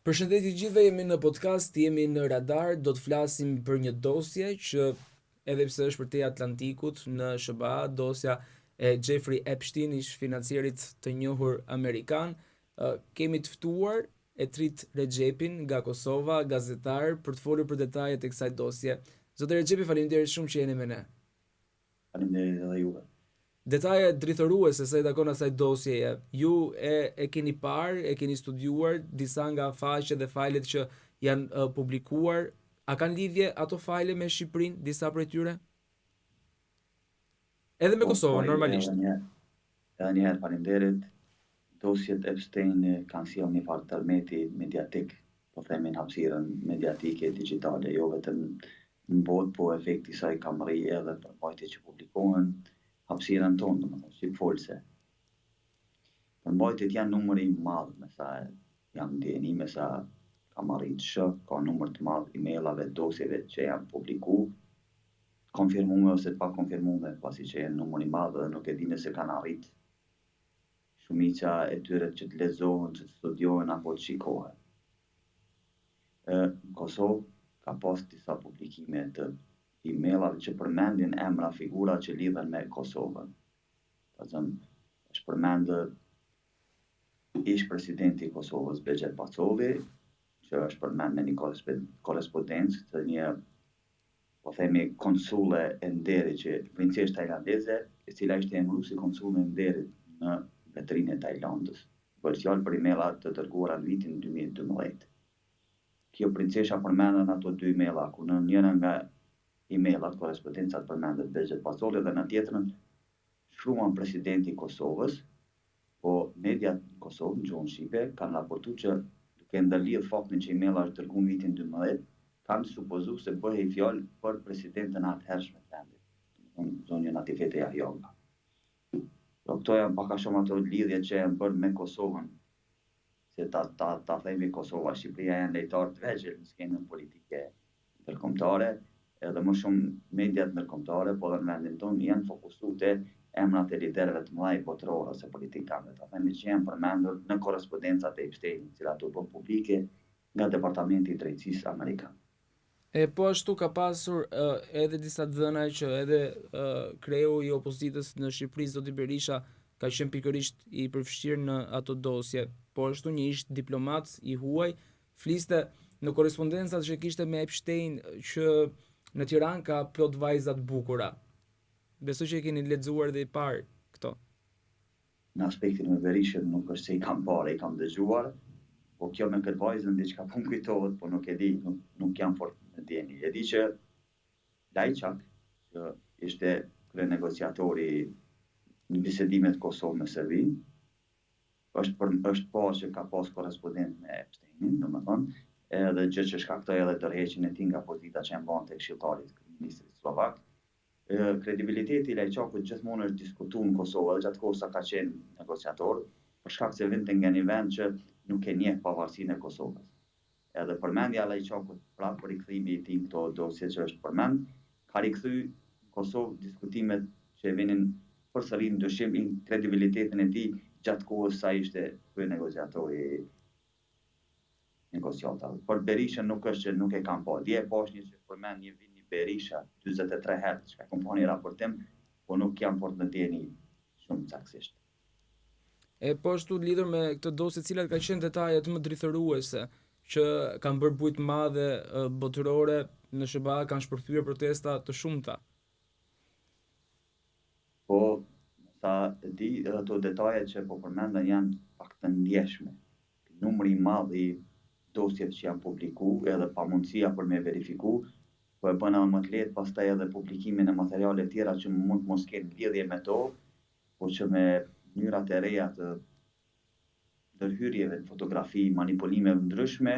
Përshëndetje gjithëve, jemi në podcast, jemi në Radar, do të flasim për një dosje që edhe pse është për te Atlantikut në SBA, dosja e Jeffrey Epstein, ish financierit të njohur amerikan. Kemi të ftuar Etrit Rexhepin nga Kosova, gazetar, për të folur për detajet e kësaj dosje. Zotë Rexhepi, faleminderit shumë që jeni me ne. Faleminderit edhe juve. Detaje drithëruese se i takon asaj dosjeje. Ju e keni parë, e keni studiuar disa nga faqet dhe fajlet që janë publikuar. A kanë lidhje ato fajle me Shqipërinë, disa prej tyre? Edhe me Kosovën, normalisht. Edhe njëherë faleminderit. Dosjet Epstein kanë sjellë një farë tërmeti mediatik, po themin hapësirën mediatike digjitale, jo vetëm në botë, po efekti i saj ka mri edhe për mbajtjet që publikohen hapësirën tonë, domethënë shqipfolse. Përmbajtjet janë numëri i madh, me sa jam ndjeni, me sa kam arrit shoh, ka numër të madh emailave, dosjeve që janë publikuar, konfirmuar ose të pa konfirmuar, pasi që janë numër i madh dhe nuk e di nëse kanë arrit shumica e tyre që të lexohen, që të studiohen apo të shikohen. Në Kosovë ka pas disa publikime të emailave që përmendin emra figura që lidhen me Kosovën. Është përmendur ish presidenti i Kosovës Bexhet Pacolli, që është përmendur në një korrespondencë të një, po themi, konsule e nderit që princesh tajlandeze, e cila ishte emëruar si konsule e nderit në vetrinë e Tajlandës. Bëhet fjalë për emaila të dërguara në vitin 2012. Kjo princesha përmendet në ato dy emaila, ku në njëra nga emailat, korrespondencat përmendet Bexhet Pacolli dhe në tjetrën shkruan presidenti i Kosovës, po mediat në Kosovë, në gjuhën shqipe, kanë raportuar që duke ndërlidh faktin që emaila është dërguar në vitin 2012, kanë supozuar se bëhej fjalë për presidentën e atëhershme të vendit, zonjën Atifete Jahjaga. Këto janë pak a shumë ato lidhje që janë bërë me Kosovën, se ta themi Kosova, Shqipëria janë lejtar të vegjël në skenën politike ndërkombëtare, edhe më shumë mediat ndërkombëtare, po dhe në vendin tonë janë fokusuar te emrat e liderëve të mëdhenj botëror ose politikanë, ta themi që janë përmendur në korrespondencat e Epsteinit, të cilat u bën publike nga Departamenti i Drejtësisë amerikan. Po ashtu ka pasur edhe disa dhëna që edhe kreu i opozitës në Shqipëri, zoti Berisha, ka qenë pikërisht i përfshirë në ato dosje. Po ashtu një ish diplomat i huaj fliste në korrespondencat që kishte me Epstein që në Tiranë ka plot vajza të bukura. Besoj që e keni lexuar dhe i parë këto. Në aspektin me Berishën nuk është se i kam parë, i kam dëgjuar, po kjo me këtë vajzën diçka po më kujtohet, po nuk e di, nuk jam fort në ndjeni. E di që Lajçak, që ishte kryenegociatori në bisedimet Kosovë me Serbinë, është parë që ka pas korrespondent me Epsteinin, domethënë, edhe gjë që shkaktoi edhe tërheqjen e tij nga pozita që e mbante këshilltarit kryeministrit slovak. Kredibiliteti i Lajçakut gjithmonë është diskutuar në Kosovë, edhe gjatë kohës sa ka qenë negociator, për shkak se vinte nga një vend që nuk e njeh pavarësinë e Kosovës. Edhe përmendja e Lajçakut prapë për rikthimi i tij këto dosje që është përmend, ka rikthy në Kosovë diskutimet që vinin përsëri në dyshim kredibilitetin e tij gjatë kohës sa ishte kryenegociatori negociata. Por Berishën nuk është që nuk e kam pa. Dje pash një që përmend një vini Berisha 43 herë, që ka kompani raportim, po nuk jam fort në ndjeni shumë saktësisht. Po ashtu lidhur me këtë dosje, cilat kanë qenë detajet më drithëruese që kanë bërë bujë të madhe botërore në SBA, kanë shpërthyer protesta të shumta. Po, sa di ato detajet që po përmenden janë pak të ndjeshme. Numri i madh i dosjet që janë publikuar edhe pamundësia për me verifiku, po e bën edhe më të lehtë pastaj edhe publikimin e materialeve tjera që mund të mos kenë lidhje me to, po që me mënyrat e reja të ndërhyrjeve në fotografi, manipulimeve ndryshme,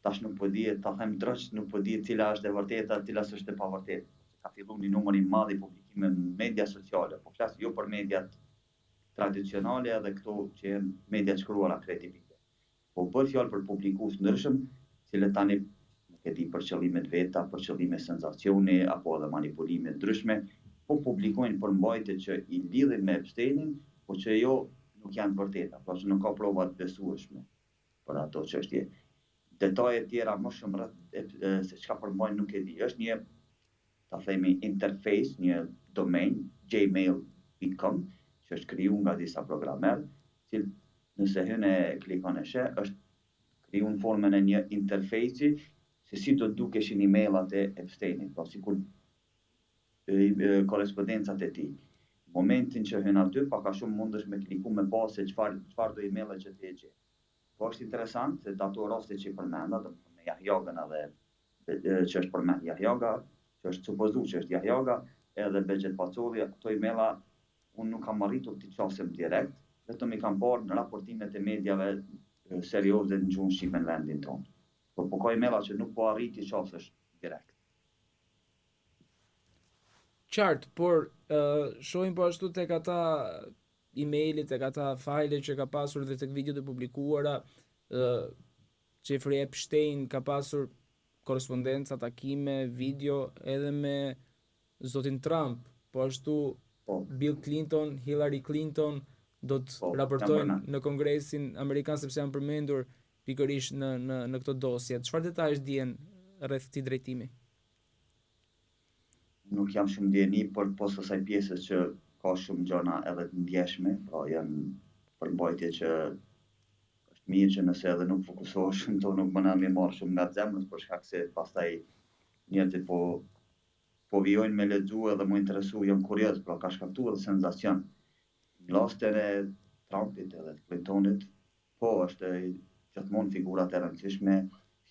tash nuk po dihet, ta them drejt, nuk po dihet cila është e vërteta, cila është e pavërtetë. Ka filluar një numër i madh i publikimeve në media sociale, po flas jo për mediat tradicionale edhe këto që janë media shkruara kritikë. Po bëhet fjalë për publikues ndryshëm, cilët tani nuk e di për qëllime të veta, për qëllime sensacioni apo edhe manipulime ndryshme, po publikojnë përmbajtje që i lidhin me Epsteinin, po që jo nuk janë të vërteta, pra që nuk ka prova të besueshme për ato çështje. detajet tjera më shumë rreth se çka përmbajnë nuk e di. Është një, ta themi, interface, një domain, gmail.com, që është kriju nga disa programer, që nëse hyn e klikon e sheh, është kriju në formën e një interfejsi se si do të dukeshin emailat e Epsteinit, po sikur korespondencat e tij. Momentin që hyn aty, pak a shumë mundesh me kliku me pa se çfarë do emailë që ti e gje. Po është interesant se ato raste që i përmenda, domethënë me Yahyagan edhe që është përmend Yahyaga, që është supozuar që është Yahyaga, edhe Behçet Pacolli, ato emaila unë nuk kam arritur t'i qasem direkt, vetëm i kam parë në raportimet e mediave serioze në gjuhën shqipe në vendin tonë. Po ka emaila që nuk po arriti qasesh direkt. Qartë, por shohim po ashtu tek ata emailit, tek ata fajle që ka pasur dhe tek videot e publikuara, Jeffrey Epstein ka pasur korrespondenca, takime, video edhe me zotin Trump, po ashtu Bill Clinton, Hillary Clinton do të raportojnë në Kongresin Amerikan sepse janë përmendur pikërisht në këto dosje. Çfarë detajesh dihen rreth këtij drejtimi? Nuk jam shumë ndjeni, por posa asaj pjesës që ka shumë gjëra edhe të ndjeshme, pra janë përmbajtje që është mirë që nëse edhe nuk fokusohesh shumë to nuk mëna me marrë shumë nga zemrës, për shkak se pastaj njerëzit po vijojnë me lexu edhe më interesu, jam kurioz, pra ka shkaktuar edhe senzacion. Në rastin e Trumpit edhe të Clintonit, po është gjithmonë figurat e rëndësishme,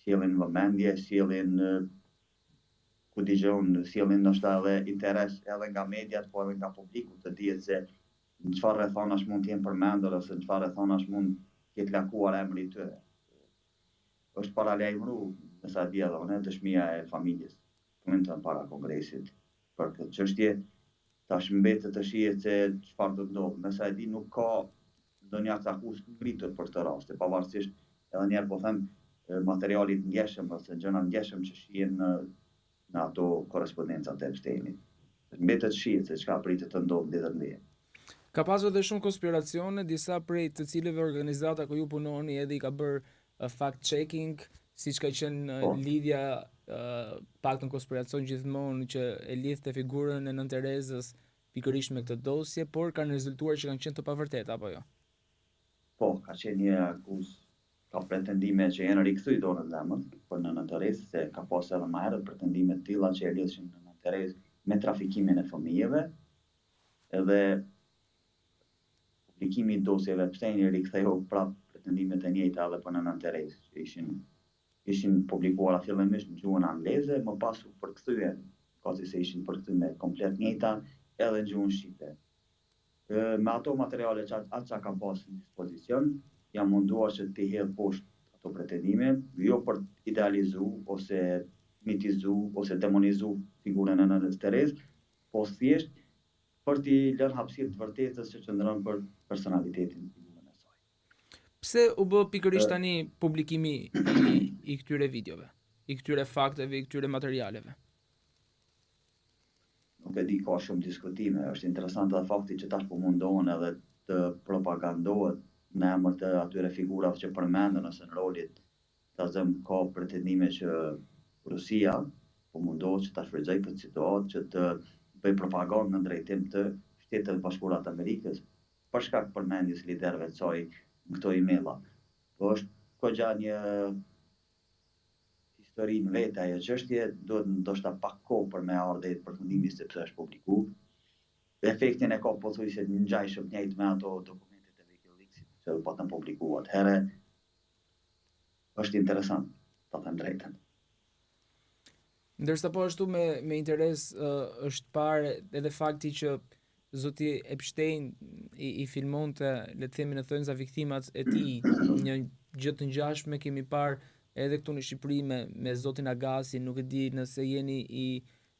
sjellin vëmendje, sjellin ku digjon, sjellin ndoshta edhe interes edhe nga mediat, po edhe nga publiku, të dihet se në çfarë rrethanash mund të jenë përmendur ose në çfarë rrethanash mund të jetë lakuar emri i tyre. Është paralajmëruar, me sa di edhe unë, dëshmia e familjes Clinton para Kongresit për këtë çështje. Tash mbetet të shihet se çfarë do të ndodhë. Me sa e di nuk ka ndonjë akus ngritur për këtë rast, pavarësisht edhe njerë po them materialit ngjeshëm ose gjëra ngjeshëm që shihen në ato korrespondencat e Epsteinit. Mbetet shihet se çka pritet të ndodhë ditët e ndjen. Ka pasur edhe shumë konspiracione, disa prej të cilëve organizata ku ju punoni edhe i ka bërë fact-checking, siç ka qenë lidhja paktën konspiracion gjithmonë që e lidhte figurën e Nën Terezës pikërisht me këtë dosje, por kanë rezultuar që kanë qenë të pavërteta, apo jo? Po, ka qenë një akuzë, ka pretendime që janë rikthyr dorën zemër për Nën Terezë, se ka pasur edhe më herët pretendime të tilla që e lidhin Nën Terezë me trafikimin e fëmijëve, edhe publikimi i dosjeve Epsteini riktheu prapë pretendimet e njëjta edhe për Nën Terezë, që ishin publikuara fillimisht në gjuhën angleze, më pas u përkthyen, pasi se ishin përkthyer me komplet njëjta edhe në gjuhën shqipe. Me ato materiale që atë ka pasur në dispozicion, jam munduar që t'i hedh poshtë ato pretendime, jo për idealizu ose mitizu ose demonizu figurën e Nën Terezë, po thjesht për t'i lënë hapësirë të vërtetës që qëndron për personalitetin e figurën e saj. Pse u bë pikërisht tani publikimi i këtyre videove, i këtyre fakteve, i këtyre materialeve? Nuk e di, ka shumë diskutime. Është interesant edhe fakti që tash po mundohen edhe të propagandohet në emër të atyre figurave që përmenden ose në rolit të zëm ka pretendime që Rusia po mundohet që ta shfrytëzojë këtë situatë që të bëj propagandë në drejtim të Shtetet Bashkuara të Amerikës për shkak përmendjes liderëve të saj në këto emaila. Po është goxha një histori në vetë ajo çështje, duhet ndoshta pak kohë për me ardhe përfundimi sepse është publikuar. Efektin e ka pothuajse të ngjajshëm njëjtë me ato dokumentet e WikiLeaksit që patën publikuar atëherë. Është interesant, ta them drejtën. Ndërsa po ashtu me interes është parë edhe fakti që zoti Epstein i filmonte, le të themi në thënza viktimat e tij, një gjë të ngjashme kemi parë edhe këtu në Shqipëri me zotin Agasi, nuk e di nëse jeni i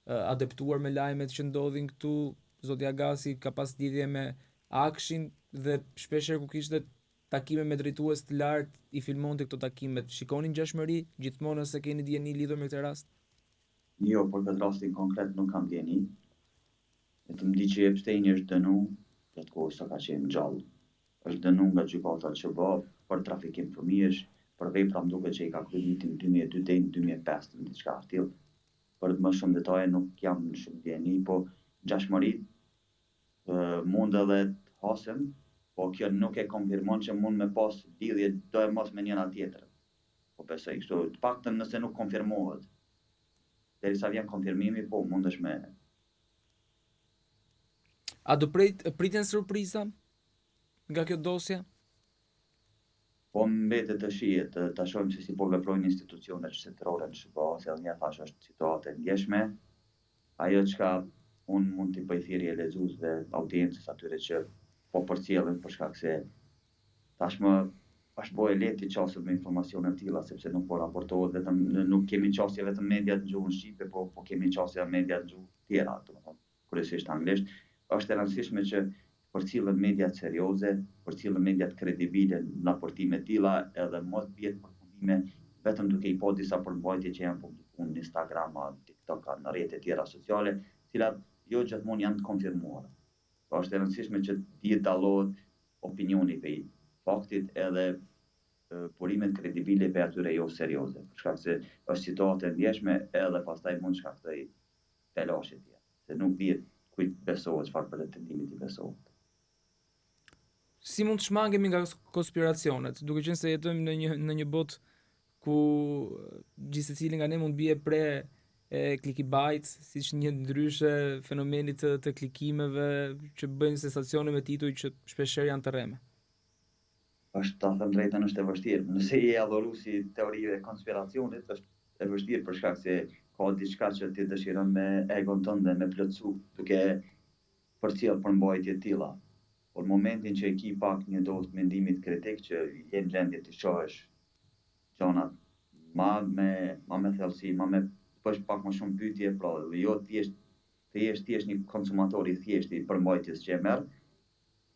adeptuar me lajmet që ndodhin këtu. Zoti Agasi ka pas lidhje me Akshin dhe shpeshherë ku kishte takime me drejtues të lartë i filmonte këto takimet. Shikonin ngjashmëri gjithmonë nëse keni dieni lidhur me këtë rast? Jo, për këtë rastin konkret nuk kam dieni. Vetëm di që Epsteini është dënuar, këtë kohë sa ka qenë gjallë. Është dënuar nga gjykata e SBA për trafikim fëmijësh, për vepra më duket që i ka kryer vitin 2002 deri në 2005, diçka e tillë. Për më shumë detaje nuk jam në shumë dieni, po ngjashmëri mund edhe të hasem, po kjo nuk e konfirmon që mund me pas lidhje do e mos me njëra tjetrën. Po besoj kështu, të paktën nëse nuk konfirmohet. Derisa vjen konfirmimi, po mundesh me. A do priten surpriza nga kjo dosje? Po mbetet të shihet, ta shohim se si po veprojnë institucionet shtetërore në Shqipëri, se një thash është situatë e ndjeshme. Ajo çka unë mund t'i bëj thirrje lexuesve, audiencës atyre që po përcjellen për shkak se tashmë është bëhe lehtë të qaset me informacione të tilla, sepse nuk po raportohet vetëm, nuk kemi qasje vetëm mediat në gjuhën shqipe, po kemi qasje mediat në gjuhë tjera, domethënë kryesisht anglisht. Është e rëndësishme që përcillen mediat serioze, përcillen mediat kredibile në raportime të tilla, edhe mos bie përfundime vetëm duke i pa disa përmbajtje që janë publikuar në Instagram, TikTok, në rrjete tjera sociale, të cilat jo gjithmonë janë të konfirmuara. Është e rëndësishme që të dallohet opinioni prej faktit edhe burimet kredibile për atyre jo serioze, për shkak se është situatë e ndjeshme edhe pastaj mund shkaktoj telashe tjera, se nuk dihet kujt besohet, çfarë pretendimit i besohet. Si mund të shmangemi nga konspiracionet, duke qenë se jetojmë në një botë ku gjithsecili nga ne mund bie pre clickbait, siç një ndryshe fenomenit të klikimeve që bëjnë sensacione me tituj që shpeshherë janë të rreme. Është ta them drejtën, është e vështirë. Nëse je adhuruesi teorive e konspiracionit, është e vështirë për shkak se ka diçka që ti dëshiron me egon tënde me plotësu, duke përcjell përmbajtje të tilla. Por në momentin që e ki pak një dozë mendimit kritik që je në gjendje të shohësh gjanat ma me thellësi, ma me bësh pak më shumë pyetje, pra jo të jesh një konsumator i thjesht i përmbajtjes që e merr,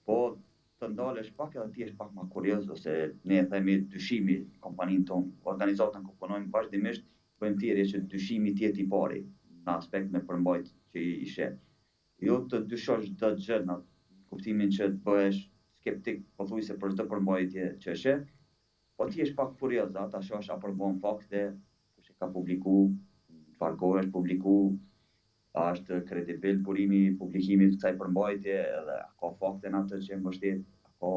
po të ndalesh pak edhe ti jesh pak më kurioz, ose ne e themi dyshimi kompaninë tonë, organizatën ku punojmë vazhdimisht, bëjmë thirrje që dyshimi të jetë i pari në aspekt me përmbajtje që i sheh. Jo të dyshosh çdo gjë në kuptimin që të bëhesh skeptik pothuajse për çdo përmbajtje që e sheh, po ti jesh pak kurioz, ta shohësh a përbën fakte, kush e ka publikuar, çfarë kohë është publikuar, a është kredibil burimi i publikimit të kësaj përmbajtje, edhe a ka fakte në atë që e mbështet, a ka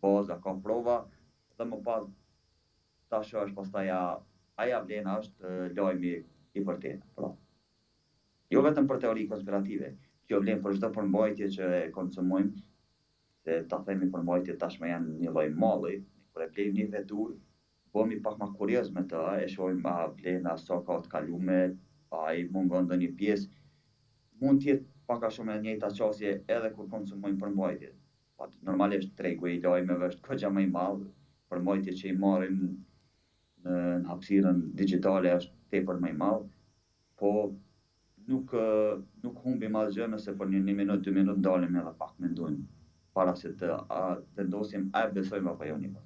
bazë, a ka prova, dhe më pas ta shohësh pastaj aja vlen është lajmi i vërtetë. Pra. Jo vetëm për teori konspirative, kjo vlen për çdo përmbajtje që e konsumojmë, se ta themi përmbajtje tashmë janë një lloj malli, kur e blejmë një vetur, bëhemi pak më kurioz me të, e shohim a vlen a sa ka të kaluar, a i mungon ndonjë pjesë, mund të jetë pak a shumë e njëjta qasje edhe kur konsumojmë përmbajtje. Normalisht tregu i lajmeve është goxha më i madh, përmbajtjet që i marrim në hapësirën digjitale është tepër më i madh, po nuk humbim asgjë nëse për një minutë, 2 minutë dalim edhe pak mendojmë para se të vendosim a besojmë apo jo një përmbajtje.